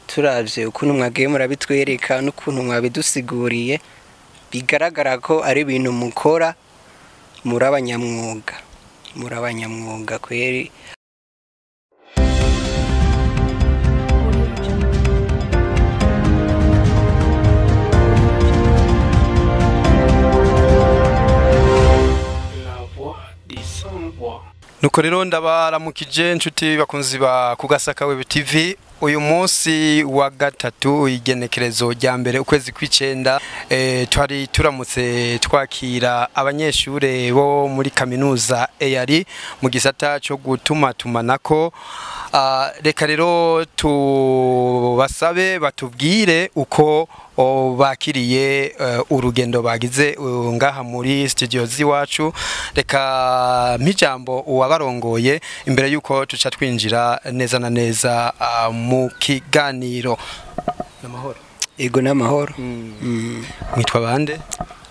turavye ukuntu mwagiye murabitwereka n'ukuntu mwabidusiguriye bigaragara ko ari ibintu mukora muri abanyamwuga kweri. Nuko rero ndabaramukije inshuti bakunzi ba Kugasaka Web TV. Uyu munsi wa gatatu igenekerezo rya mbere ukwezi kw'icenda twari turamutse twakira abanyeshure bo muri kaminuza EAR mu gisata cyo gutumatumanako. Reka rero tubasabe batubwire uko bakiriye urugendo bagize ngaha muri studio ziwacu. Reka mpijambo uwabarongoye imbere yuko tuca twinjira neza na neza mu kiganiro. Namahoro. Ego namahoro. Mwitwa bande?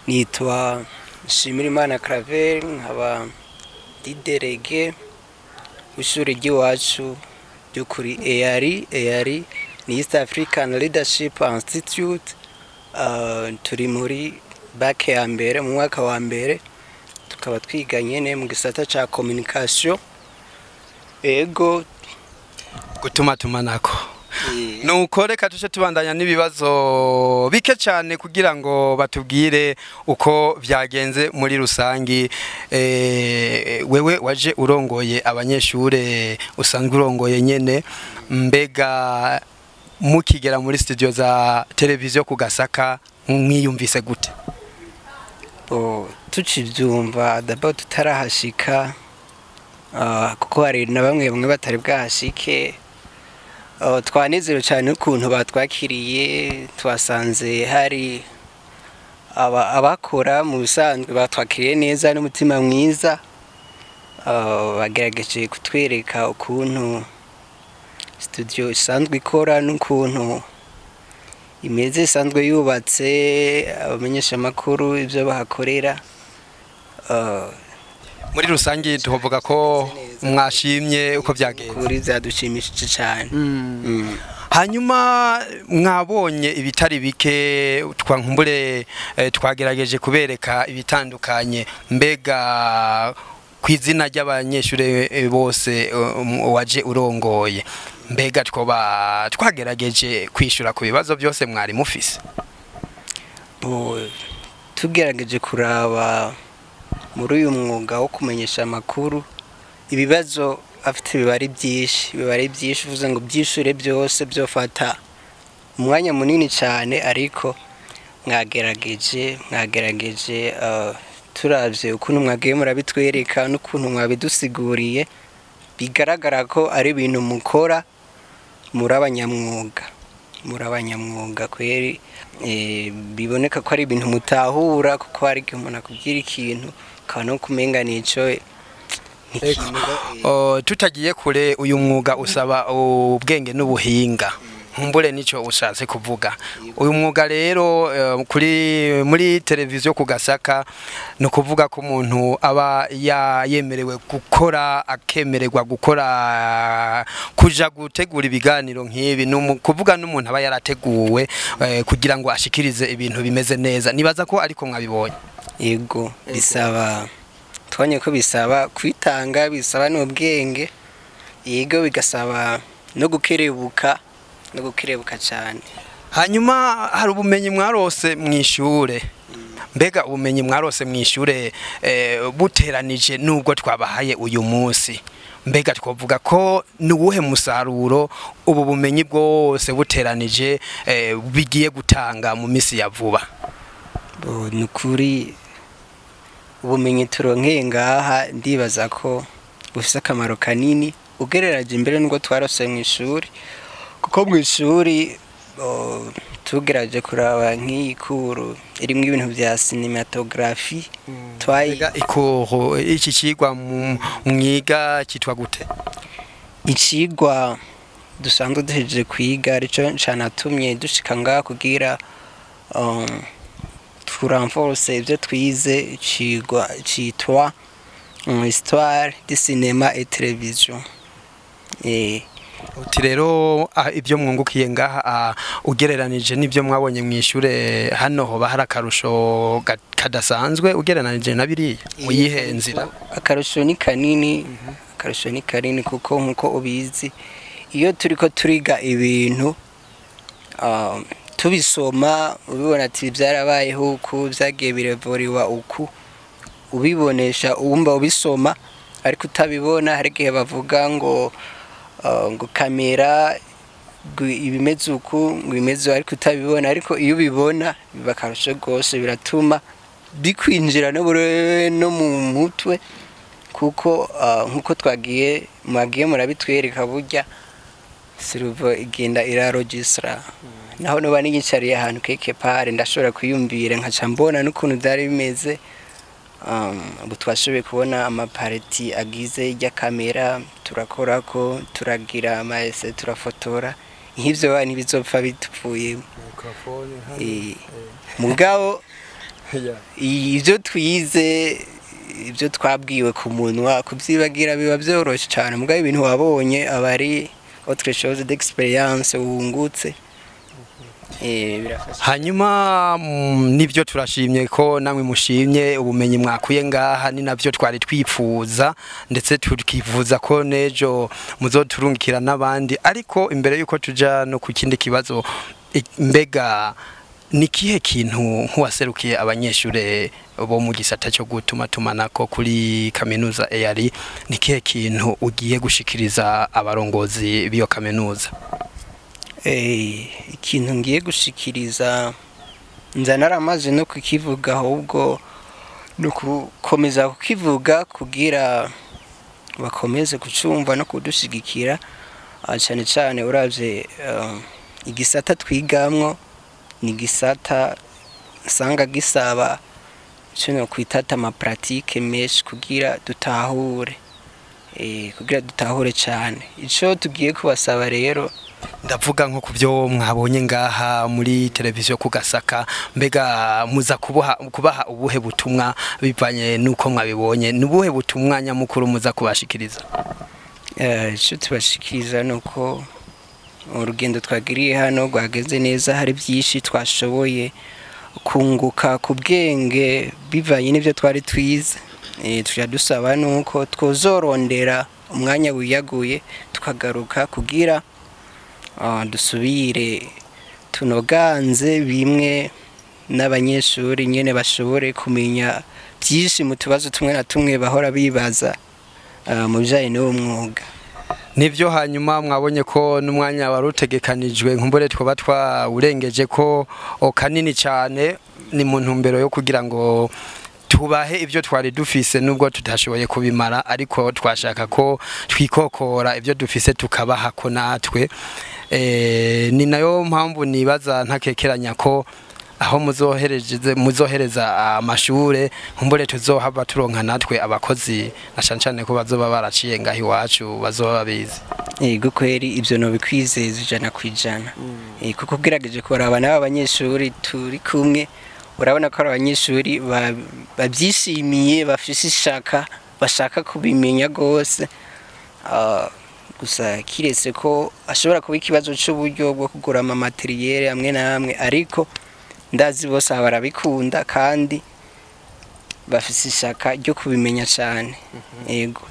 Nitwa Shimirimana Claver, nkaba diderege w'ishuri ry'iwacu ryo kuri EAR ni East African Leadership Institute. Turi muri bac ya mbere mu mwaka wa mbere, tukaba twiga nyene mu gisata ca communication. Ego gutumatumanako. Nuko reka tuce tubandanya n'ibibazo bike cyane kugira ngo batubwire uko vyagenze muri rusangi. Wewe waje urongoye abanyeshure usanzwe urongoye nyene, mbega mukigera muri studio za televiziyo Kugasaka mwiyumvise gute? Tucivyumva d'abord tutarahashika, kuko hari na bamwe batari bwahashike. Twanezerewe cyane ukuntu batwakiriye, twasanze hari abakora mu bisanzwe batwakiriye neza n'umutima mwiza. Bagerageje kutwereka ukuntu studio isanzwe ikora n'ukuntu imeze, isanzwe yubatse, abamenyesha makuru ibyo bahakorera. Muri rusangi tuvuga ko mwashimye uko byagenze. Kuri zadushimishije cyane. Hanyuma mwabonye ibitari bike, twankumbure twagerageje kubereka ibitandukanye. Mbega kwizina ry'abanyeshure bose waje urongoye, mbega twagerageje kwishura ku bibazo byose mwari mufise? Tugerageje kuraba muri uyu mwuga wo kumenyesha amakuru, ibibazo afite bibari byinshi, uvuze ngo byishure byose byofata umwanya munini cyane, ariko mwagerageje turavye ukuntu mwagiye murabitwereka n'ukuntu mwabidusiguriye bigaragara ko ari ibintu mukora muri abanyamwuga kweri. Biboneka ko ari ibintu mutahura, kuko hari igihe umuntu akubwira ikintu ukaba no kumenga nico. Tutagiye kure, uyu mwuga usaba ubwenge n'ubuhinga, nkumbure nico ushatse kuvuga. Uyu mwuga rero muri televiziyo Kugasaka no kuvuga ko umuntu aba yemerewe gukora, akemererwa gukora kuja gutegura ibiganiro nk'ibi, kuvuga n'umuntu aba yarateguwe kugira ngo ashikirize ibintu bimeze neza. Nibaza ko ariko mwabibonye. Yego, bisaba twanye ko bisaba kwitanga, bisaba n'ubwenge. Yego, bigasaba no gukerebuka cyane. Hanyuma hari ubumenyi mwarose mwishure. Mbega ubumenyi mwarose mwishure buteranije nubwo twabahaye uyu munsi, mbega twavuga ko nuwuhe musaruro ubu bumenyi bwose buteranije bigiye gutanga mu misi ya vuba? Nukuri ubumenyi turonkeye ngaha ndibaza ko bufise akamaro kanini ugereraje imbere n'ubwo twarose mw'ishuri, kuko mw'ishuri tugerageje kuraba nk'ikuru irimwe ibintu bya cinematography. Twayiga ikoro, iki kigwa mwiga kitwa gute? Ikigwa dusanzwe duhejeje kwiga arico canatumye dushika ngaha kugira turanforce ibyo twize. Ikigwa citwa Histoire du cinéma et télévision. uti rero ibyo mwungukiye ngaha ugereranije n'ibyo mwabonye mu ishure hano hoba hari akarusho kadasanzwe ugereranije na biriya muyihe nzira? Akarusho ni kanini, akarusho ni kanini kuko nkuko ubizi iyo turiko turiga ibintu tubisoma ubibona ati byarabayeho uku byagiye birevuriwa uku ubibonesha uwumva ubisoma ariko utabibona hari igihe bavuga ngo kamera ibimeze uku ngo imeze ariko utabibona ariko iyo ubibona biba akarusho rwose biratuma bikwinjira no mu mutwe kuko nkuko mwagiye murabitwereka burya siruvo igenda irarogistra naho noba n'inyicariye ahantu keke pare ndashobora kuyumvira nkaca mbona n'ukuntu byari bimeze ubu twashoboye kubona amapareti agize irya kamera turakorako turagira amahese turafotora nk'ivyo ntibizopfa bitupfuye mugabo ibyo twize ibyo twabwiwe ku munwa kubyibagira biba byoroshye cyane mugabo ibintu wabonye aba ari autre chose d'expérience wungutse hanyuma nibyo turashimye ko namwe mushimye ubumenyi mwakuye ngaha ni navyo twari twifuza ndetse tukivuza ko nejo muzoturungikira n'abandi ariko imbere yuko tuja no ku kindi kibazo mbega nikihe kintu nk'uwaserukiye abanyeshure bo mu gisata cyo gutuma tumanako kuri kaminuza EAR nikihe kintu ugiye gushikiriza abarongozi biyo kaminuza? Ikintu ngiye gushikiriza nzanaramaze no kukivuga ahubwo no gukomeza kukivuga kugira bakomeze kucumva no kudushigikira cyane cyane uravye igisata twigamwo ni gisata sanga gisaba cyo kwitata ama pratique mesh kugira dutahure cyane ico tugiye kubasaba rero ndavuga nko kubyo mwabonye ngaha muri televiziyo ku Gasaka mbega muza kubaha ubuhe butumwa bivanye nuko mwabibonye nubuhe butumwa nyamukuru muza kubashikiriza? Cyo tubashikiriza nuko urugendo twagiriye hano rwageze neza hari byinshi twashoboye kunguka ku bwenge bivanye n'ibyo twari twize tujya dusaba nuko twozorondera umwanya wiyaguye tukagaruka kugira dusubire tunoganze bimwe n'abanyeshuri nyene bashobore kumenya byinshi mu tubazo tumwe na tumwe bahora bibaza mu bijanye n'uwo mwuga. Nivyo hanyuma mwabonye ko n'umwanya warutegekanijwe nkumbure twoba twawurengeje ko kanini cyane ni mu ntumbero yo kugira ngo tubahe ibyo twari dufise nubwo tutashoboye kubimara ariko twashaka ko twikokora ibyo dufise tukabaha ko natwe ni nayo mpamvu nibaza ntakekeranya ko aho muzohereza amashure nkumbure tuzohava turonka natwe abakozi nashancane ko bazoba baraciye ngahi wacu bazoba babizi. Yego kweri ibyo no bikwizeza ijana kwijana kuko bwirageje ko abana b'abanyeshuri turi kumwe urabona ko abanyeshuri babyishimiye bafise ishaka bashaka kubimenya gose gusa kiretse ko ashobora kuba ikibazo cy'uburyo bwo kugura ama materiel amwe na amwe ariko ndazi bose barabikunda kandi bafise ishaka ryo kubimenya cyane. Yego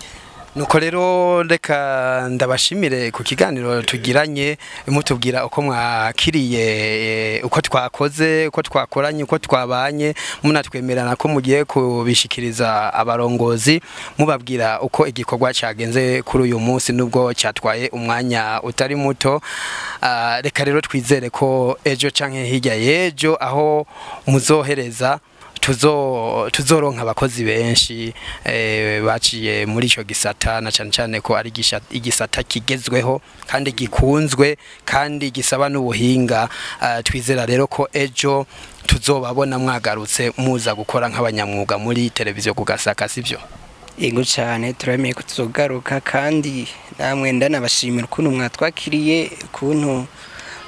nuko rero reka ndabashimire ku kiganiro tugiranye mutubwira uko mwakiriye uko twakoze uko twakoranye uko twabanye munatwemerana ko mugiye kubishikiriza abarongozi mubabwira uko igikorwa cyagenze kuri uyu munsi nubwo cyatwaye umwanya utari muto. Reka rero twizere ko ejo canke hirya yejo aho muzohereza tuzoronka abakozi benshi baciye muri ico gisata na cyane cyane ko ari igisata kigezweho kandi gikunzwe kandi gisaba n'ubuhinga. Twizera rero ko ejo tuzobabona mwagarutse muza gukora nk'abanyamwuga muri televiziyo ku Gasaka sivyo? Yego cyane turameye ko tuzogaruka kandi namwe ndanabashimira ukuntu mwatwakiriye ukuntu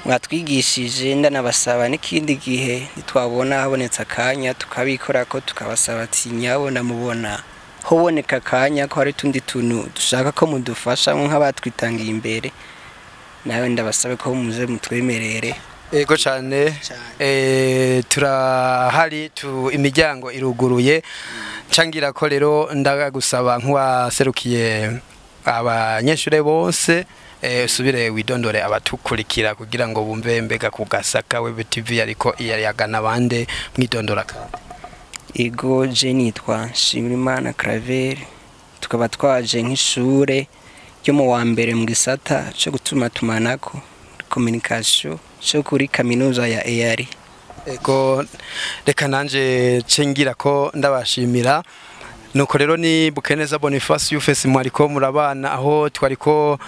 mwatwigishije ndanabasaba n'ikindi gihe nitwabona habonetse akanya tukabikora ko tukabasaba ati nyabona mubona hoboneka akanya ko hari tundi tuntu dushaka ko mudufasha nk'abatwitangiye imbere nawe ndabasabe ko muze mutwemerere. Ego cyane turahari imiryango iruguruye cangira ko rero ndagusaba nk'uwaserukiye abanyeshure bose subire widondore abatukurikira kugira ngo bumve mbega ku Gasaka Web TV ariko iyagana bande mwidondora kandi. Ego je nitwa Nshimirimana Claver, tukaba twaje nk'ishure ryo mu wa mbere mu gisata cyo gutuma tumanako communication cyo kuri kaminuza ya EAR. Ego reka nanje cengira ko ndabashimira. Nuko rero ni Bukeneza Boniface Yufesi mwariko murabana aho twariko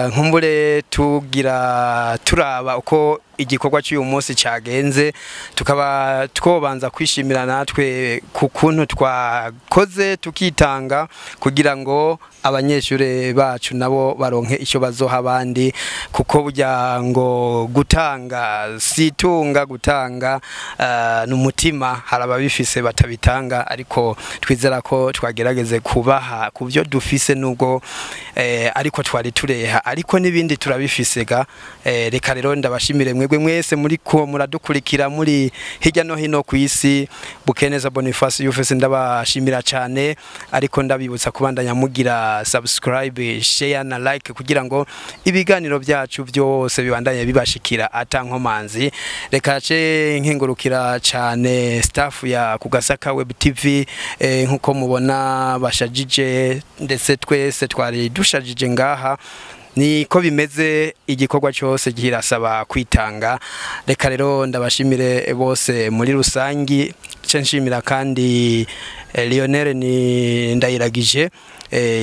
nkumbure tugira turaba uko igikorwa cy'uyu munsi cyagenze, tukaba twobanza kwishimira natwe ku kuntu twakoze tukitanga kugira ngo abanyeshure bacu nabo baronke icyo bazoha abandi, kuko burya ngo gutanga situnga, gutanga n'umutima, harababifise batabitanga, ariko twizera ko twagerageze kubaha kuvyo dufise nubwo ariko twari tureha, ariko nibindi turabifisega. Reka rero ndabashimire mwebwe mwese muri ko muradukurikira muri hirya no hino ku isi. Bukeneza Boniface Yufesi ndabashimira cyane, ariko ndabibutsa kubandanya mugira subscribe, share na like kugira ngo ibiganiro byacu byose bibandanye bibashikira atankomanzi. Reka ce nkengurukira cyane staff ya ku Gasaka Web TV nkuko mubona bashajije, ndetse twese twari dushajije ngaha. Niko bimeze, igikorwa cyose girasaba kwitanga. Reka rero ndabashimire bose muri rusangi, censhimira kandi Lionel ni ndayiragije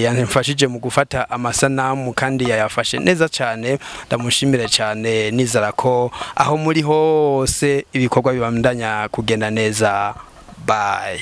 yanfashije mu gufata amasanamu kandi yayafashe neza cyane. Ndamushimire cyane, nizara ko aho muri hose ibikorwa bibandanya kugenda neza. Bye.